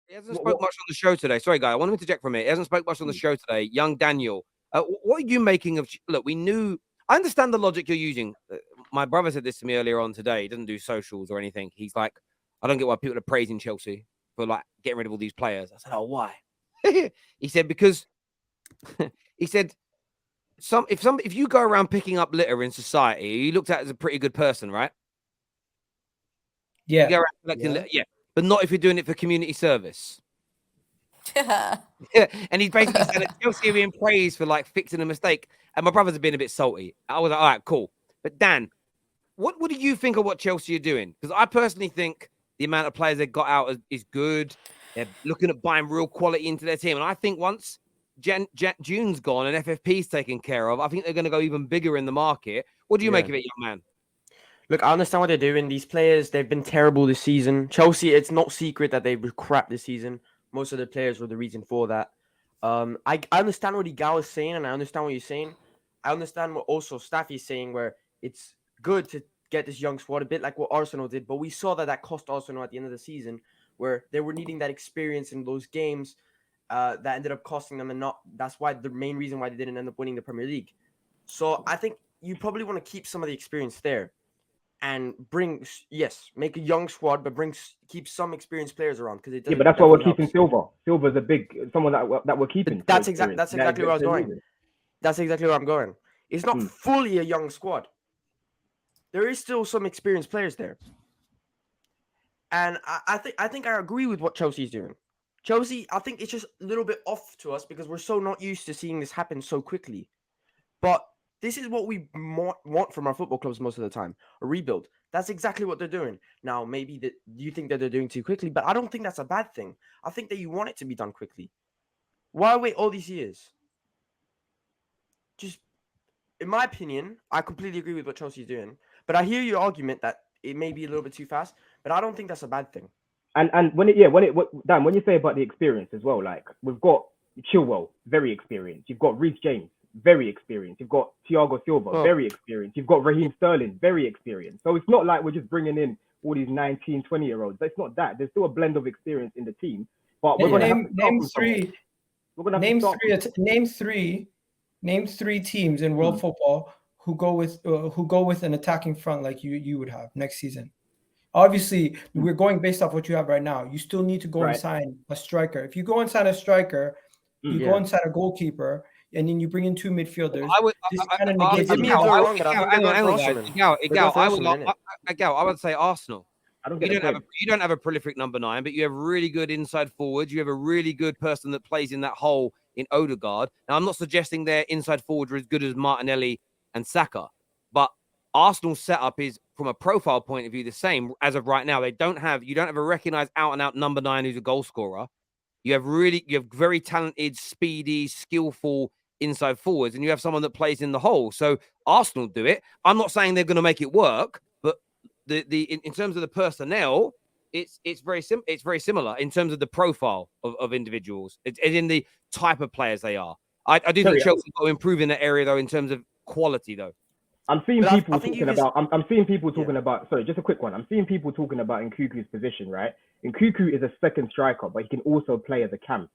He hasn't spoke much on the show today. Sorry, guy. I want to interject for a minute. He hasn't spoke much on the show today. Young Daniel. What are you making of? Look, we knew. I understand the logic you're using. My brother said this to me earlier on today. He doesn't do socials or anything. He's like, I don't get why people are praising Chelsea for like getting rid of all these players. I said, oh, why? He said because he said if you go around picking up litter in society, you looked at as a pretty good person, right? Yeah. You go around collecting litter, yeah, but not if you're doing it for community service. Yeah, and he's basically saying that Chelsea are being praised for like fixing a mistake. And my brothers have been a bit salty. I was like, all right, cool. But Dan, what do you think of what Chelsea are doing? Because I personally think the amount of players they got out is good. They're looking at buying real quality into their team. And I think once June's gone and FFP's taken care of, I think they're going to go even bigger in the market. What do you make of it, young man? Look, I understand what they're doing. These players, they've been terrible this season. Chelsea, it's not secret that they were crap this season. Most of the players were the reason for that. I understand what Igal is saying, and I understand what you're saying. I understand what also Staffy is saying, where it's good to get this young squad, a bit like what Arsenal did. But we saw that cost Arsenal at the end of the season, where they were needing that experience in those games that ended up costing them. And that's why the main reason why they didn't end up winning the Premier League. So I think you probably want to keep some of the experience there. And make a young squad, but keep some experienced players around because but that's why we're keeping Silva. Silva's a big someone that we're keeping. That's exactly where I was going. That's exactly where I'm going. It's not fully a young squad. There is still some experienced players there, and I think I agree with what Chelsea's doing. Chelsea, I think it's just a little bit off to us because we're so not used to seeing this happen so quickly, but. This is what we want from our football clubs most of the time, a rebuild. That's exactly what they're doing. Now, maybe you think that they're doing too quickly, but I don't think that's a bad thing. I think that you want it to be done quickly. Why wait all these years? Just, in my opinion, I completely agree with what Chelsea's doing. But I hear your argument that it may be a little bit too fast, but I don't think that's a bad thing. And Dan, when you say about the experience as well, like we've got Chilwell, very experienced. You've got Reece James. Very experienced. You've got Thiago Silva, very experienced. You've got Raheem Sterling, very experienced. So it's not like we're just bringing in all these 19, 20-year-olds. It's not that. There's still a blend of experience in the team. But we're going to name three teams in world football who go with an attacking front like you would have next season. Obviously, we're going based off what you have right now. You still need to go and sign a striker. If you go and sign a striker, you go and sign a goalkeeper. And then you bring in two midfielders. I would say Arsenal. You don't have a prolific number 9, but you have really good inside forwards. You have a really good person that plays in that hole in Odegaard. Now, I'm not suggesting their inside forwards are as good as Martinelli and Saka, but Arsenal's setup is, from a profile point of view, the same as of right now. You don't have a recognized out-and-out number 9 who's a goal scorer. You have very talented, speedy, skillful inside forwards, and you have someone that plays in the hole. So Arsenal do it. I'm not saying they're going to make it work, but in terms of the personnel, it's very similar in terms of the profile of individuals. It's in the type of players they are. I do think Chelsea got to improve in that area though, in terms of quality though. I'm seeing people talking about. Sorry, just a quick one. I'm seeing people talking about Nkuku's position, right? Nkuku is a second striker, but he can also play as a cam.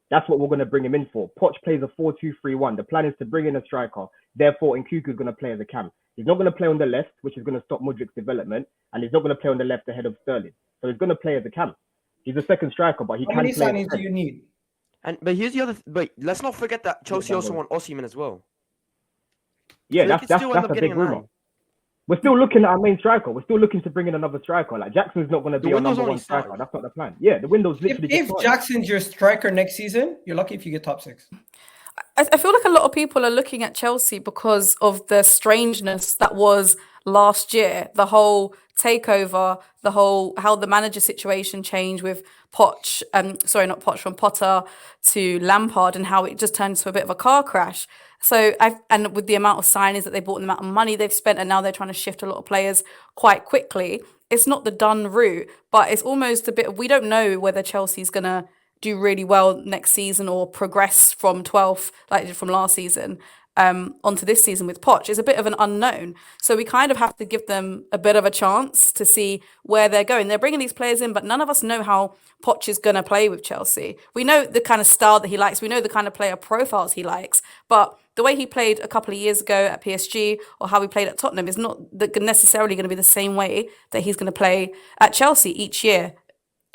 That's what we're going to bring him in for. Poch plays a 4-2-3-1. The plan is to bring in a striker. Therefore, Nkuku is going to play as a cam. He's not going to play on the left, which is going to stop Mudrik's development, and he's not going to play on the left ahead of Sterling. So he's going to play as a cam. He's a second striker, but he can play. How many signings do you need? But here's the other. But let's not forget that Chelsea also want Osimhen as well. Yeah, so that's a big rumor. We're still looking at our main striker. We're still looking to bring in another striker. Like Jackson's not going to be our number 1 striker. That's not the plan. Yeah, the window's literally. If Jackson's your striker next season, you're lucky if you get top 6. I feel like a lot of people are looking at Chelsea because of the strangeness that was last year. The whole takeover, how the manager situation changed with from Potter to Lampard, and how it just turned into a bit of a car crash. So, and with the amount of signings that they bought and the amount of money they've spent, and now they're trying to shift a lot of players quite quickly. It's not the done route, but it's almost a bit of, we don't know whether Chelsea's going to do really well next season or progress from 12th, like from last season. onto this season with Poch is a bit of an unknown. So we kind of have to give them a bit of a chance to see where they're going. They're bringing these players in, but none of us know how Poch is going to play with Chelsea. We know the kind of style that he likes. We know the kind of player profiles he likes. But the way he played a couple of years ago at PSG or how he played at Tottenham is not necessarily going to be the same way that he's going to play at Chelsea each year.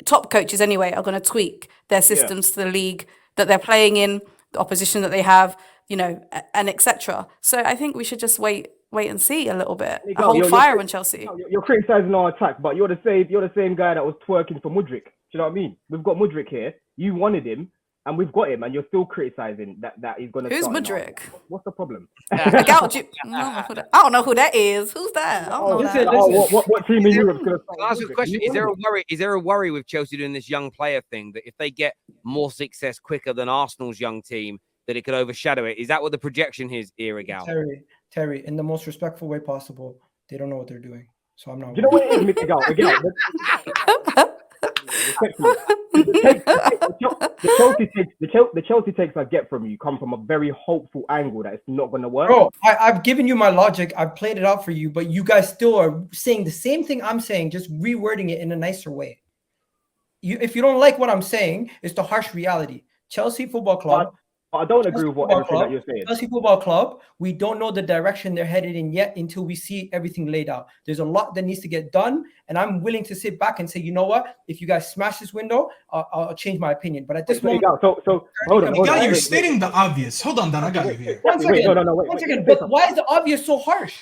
Top coaches, anyway, are going to tweak their systems to the league that they're playing in, the opposition that they have, and etc. So I think we should just wait and see a little bit. Hold fire on Chelsea. You're criticizing our attack, but you're the same guy that was twerking for Mudryk. Do you know what I mean? We've got Mudryk here. You wanted him, and we've got him, and you're still criticizing that he's going to. Who's Mudryk? What's the problem? I don't know who that is. Who's that? I don't know that. What team in Europe is going to? Can I ask you a question? Is there a worry with Chelsea doing this young player thing that if they get more success quicker than Arsenal's young team, that it could overshadow it? Is that what the projection is here, Gal? Terry, in the most respectful way possible, they don't know what they're doing. So I'm not. You know what it is, Miguel? The Chelsea takes I get from you come from a very hopeful angle that it's not going to work. Bro, I've given you my logic. I've played it out for you, but you guys still are saying the same thing I'm saying, just rewording it in a nicer way. If you don't like what I'm saying, it's the harsh reality. Chelsea Football Club. I don't agree with everything that you're saying. Chelsea Football Club, we don't know the direction they're headed in yet until we see everything laid out. There's a lot that needs to get done, and I'm willing to sit back and say, you know what? If you guys smash this window, I'll change my opinion. But at this moment, so hold on. You're stating the obvious. Hold on, Dan. I got you here. One second. But why is the obvious so harsh?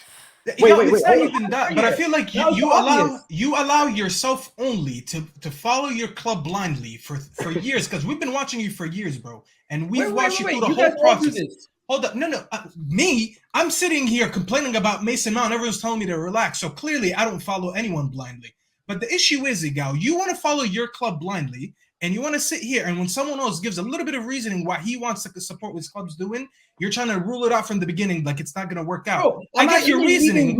Wait. It's not even that, but I feel like you allow yourself only to follow your club blindly for years, because we've been watching you for years, bro, and we've watched you through the whole process. Hold up, no, I'm sitting here complaining about Mason Mount. Everyone's telling me to relax, so clearly I don't follow anyone blindly. But the issue is, Igal, you want to follow your club blindly, and you want to sit here, and when someone else gives a little bit of reasoning why he wants to support what his club's doing, you're trying to rule it out from the beginning like it's not going to work out. Bro, I get your reasoning.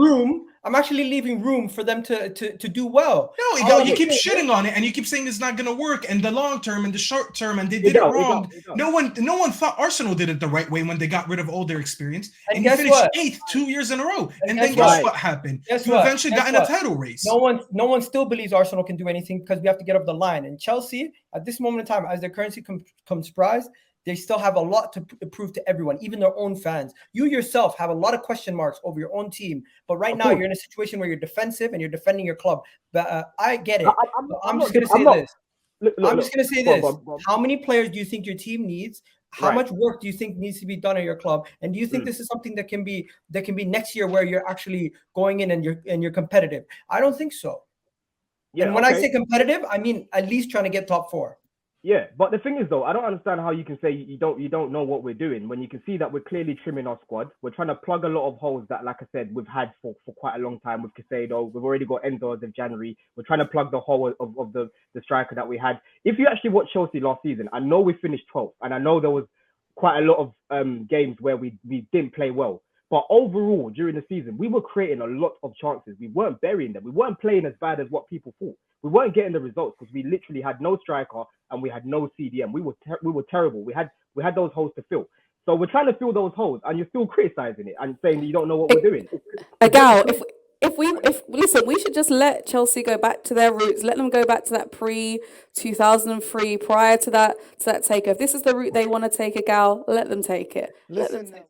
I'm actually leaving room for them to do well. No, you keep shitting on it, and you keep saying it's not going to work in the long term and the short term, and they did it wrong. No one thought Arsenal did it the right way when they got rid of all their experience, and you finished 8th 2 years in a row. And then guess what happened? You eventually got in a title race. No one still believes Arsenal can do anything because we have to get off the line. And Chelsea, at this moment in time, as their currency comes prize, they still have a lot to prove to everyone, even their own fans. You yourself have a lot of question marks over your own team. But right now, you're in a situation where you're defensive and you're defending your club. But I get it. I'm just going to say this. I'm just going to say this. How many players do you think your team needs? How much work do you think needs to be done at your club? And do you think this is something that can be next year where you're actually going in and you're competitive? I don't think so. Yeah, and when I say competitive, I mean at least trying to get top 4. Yeah, but the thing is, though, I don't understand how you can say you don't know what we're doing when you can see that we're clearly trimming our squad. We're trying to plug a lot of holes that, like I said, we've had for quite a long time with Casado. We've already got Enzo as of January. We're trying to plug the hole of the striker that we had. If you actually watch Chelsea last season, I know we finished 12th, and I know there was quite a lot of games where we didn't play well. But overall, during the season, we were creating a lot of chances. We weren't burying them. We weren't playing as bad as what people thought. We weren't getting the results because we literally had no striker and we had no CDM. We were terrible. We had those holes to fill. So we're trying to fill those holes, and you're still criticizing it and saying that you don't know what we're doing. Gal, if listen, we should just let Chelsea go back to their roots. Let them go back to that pre-2003, prior to that takeover. If this is the route they want to take, Gal, let them take it. Listen.